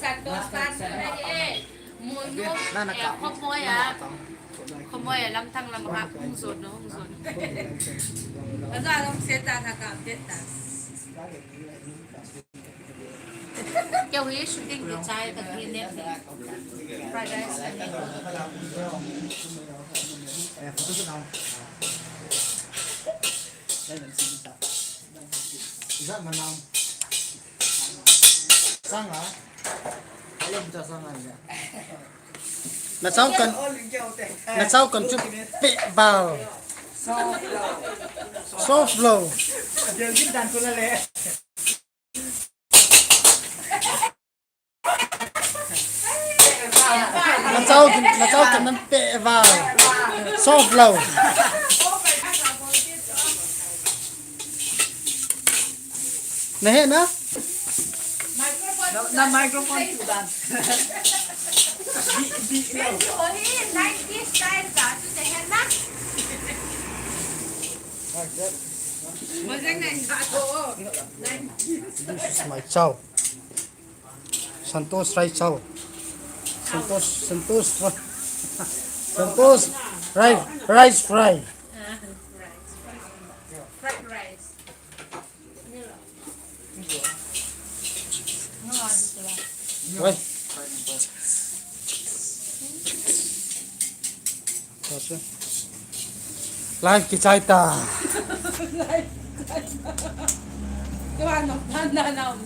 Santosh Khawmawi lam thang lam ha hung sod no hung sod. Baza lam seta tha ka teta. Kêu hi shooting cái chai cái green net fried rice. Isa manam. Sang hả? Alam ta sang hả? Là sau còn chút bẹ vào soft blow Điều chính đàn của là lẽ. là sau còn nó bẹ vào soft blow này hết nữa Na microphone của đàn. This is my chow. Santosh rice chow. Santosh rice fry. Fried rice. Wait. Live cái chai ta. Các bạn nó than nào